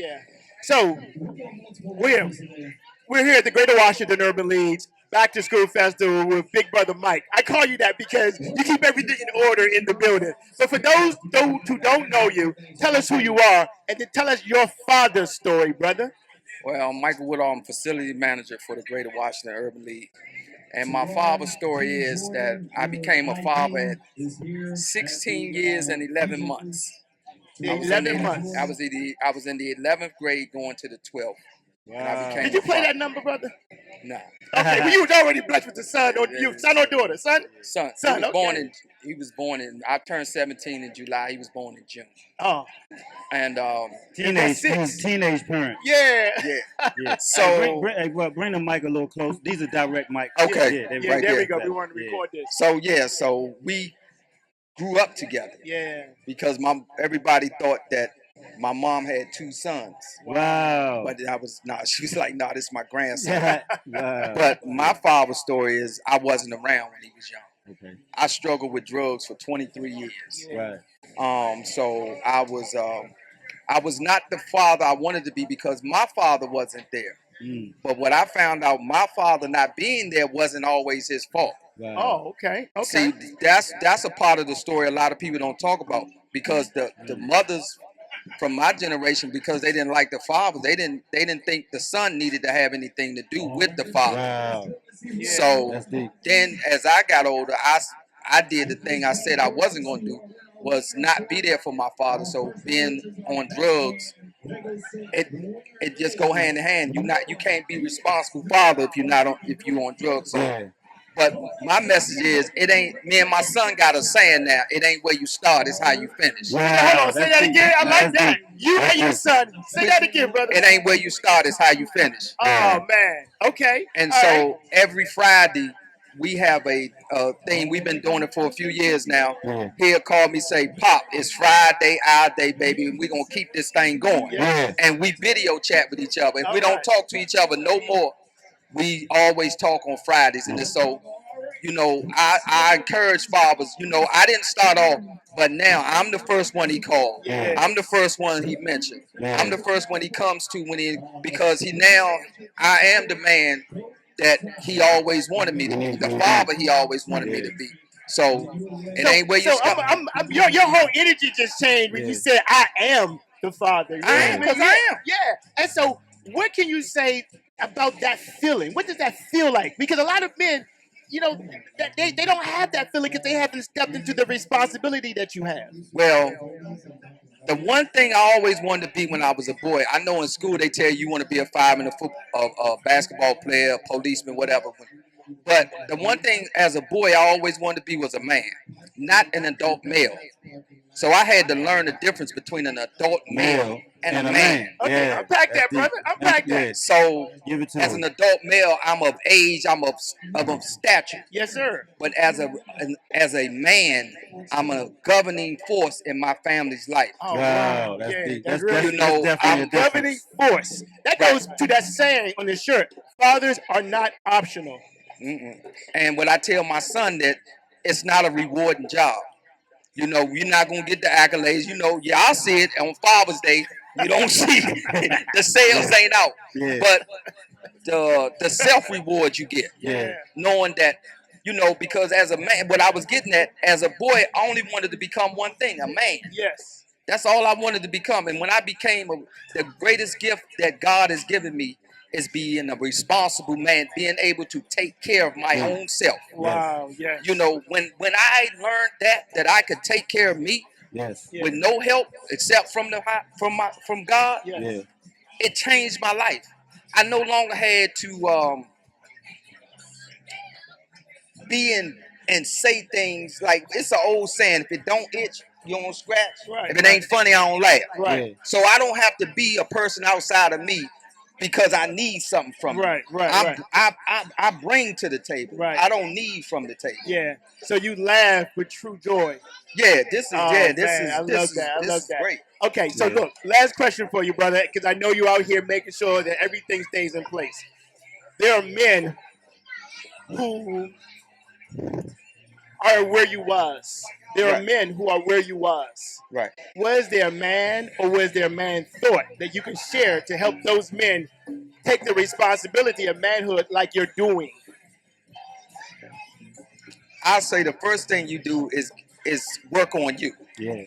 Yeah. So we're we're here at the Greater Washington Urban League's Back to School Festival with Big Brother Mike. I call you that because you keep everything in order in the building. But for those who don't know you, tell us who you are and then tell us your father's story, brother. Well, I'm Michael Woodard. I'm facility manager for the Greater Washington Urban League. And my father's story is that I became a father at 16 years and 11 months. I was in 11 months. I was in the 11th grade going to the 12th. And I became Did you a play father. that number, brother? Nah. Okay, well, you was already blessed with the son, or you son or daughter? Son? Son. Son, He was born in, I turned 17 in July. He was born in June. Oh. And teenage parent. Yeah. yeah. So bring the mic a little close. These are direct mics. Okay. Yeah, there we go. We want to record this. So we grew up together. Yeah. Because everybody thought that my mom had two sons. Wow. But she was like, nah, this is my grandson. Wow. But my father's story is I wasn't around when he was young. Okay. I struggled with drugs for 23 years. Right. So I was not the father I wanted to be because my father wasn't there. But what I found out, my father not being there wasn't always his fault. Wow. Oh, okay. See, that's a part of the story a lot of people don't talk about because the mothers from my generation, because they didn't like the father, they didn't think the son needed to have anything to do with the father. Wow. So then as I got older, I did the thing I said I wasn't going to do, was not be there for my father. So being on drugs, it just go hand in hand. You can't be responsible father if you're on drugs. So, but my message is, it ain't, me and my son got a saying now, it ain't where you start, it's how you finish. Wow, hold on, say that again. I like that. You and your son. Say that again, brother. It ain't where you start, it's how you finish. Oh, man. Okay. And so every Friday, we have a thing. We've been doing it for a few years now. He'll call me, say, Pop, it's Friday, our day, baby, and we're going to keep this thing going. And we video chat with each other. If we don't talk to each other no more, we always talk on Fridays. And so, I encourage fathers, I didn't start off, but now I'm the first one he called. I'm the first one he mentioned. I'm the first one he comes to because I am the man that he always wanted me to be, the father he always wanted me to be. So it ain't where you start. Your whole energy just changed when you said, I am the father. I am, because I am. Yeah. And so what can you say about that feeling? What does that feel like? Because a lot of men, they don't have that feeling because they haven't stepped into the responsibility that you have. Well, the one thing I always wanted to be when I was a boy, I know in school they tell you want to be a fireman, a basketball player, a policeman, whatever. But the one thing as a boy I always wanted to be was a man, not an adult male. So I had to learn the difference between an adult male and a man. Okay, unpack that, brother. Unpack that. So as an adult male, I'm of age, I'm of stature. Yes, sir. But as a man, I'm a governing force in my family's life. Oh, wow. That's deep. That's I'm a governing force. That goes to that saying on the shirt: fathers are not optional. And what I tell my son, that it's not a rewarding job. You're not going to get the accolades. I'll see it on Father's Day. You don't see the sales ain't out. But the self-reward you get. Knowing that, because as a man, what I was getting at, as a boy, I only wanted to become one thing, a man. Yes. That's all I wanted to become. And when I became the greatest gift that God has given me is being a responsible man, being able to take care of my own self. Wow, yes. When I learned that I could take care of me with no help except from God, it changed my life. I no longer had to be and say things like, it's an old saying, if it don't itch, you don't scratch. Right, if it ain't funny, I don't laugh. Right. So I don't have to be a person outside of me because I need something from you. I bring to the table. I don't need from the table. Yeah. So you laugh with true joy. This is great. Okay, so look, last question for you, brother, because I know you out here making sure that everything stays in place. There are men who are where you was there are Right. men who are where you was. Right. Was there a man or was there a man thought that you can share to help those men take the responsibility of manhood like you're doing? I say the first thing you do is work on you. Yeah.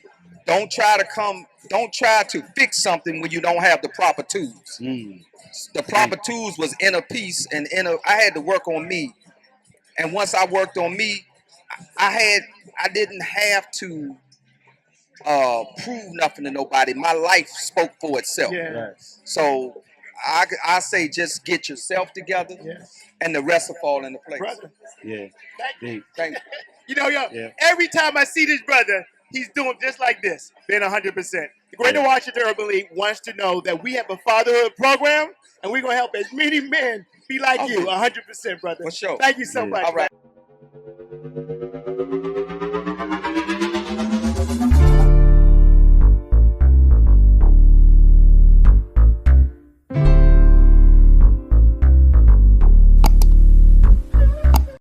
Don't try to fix something when you don't have the proper tools. The proper tools was inner peace and I had to work on me. And once I worked on me, I didn't have to prove nothing to nobody. My life spoke for itself. Yes. So I say just get yourself together, Yes. and the rest will fall into place. Brother. Yeah. Thank Thank you. You know, yo, Yeah. every time I see this brother, he's doing just like this, being 100%. The Greater Washington Urban League wants to know that we have a fatherhood program, and we're going to help as many men be like you, 100%, brother. For sure. Thank you so much. All right. man.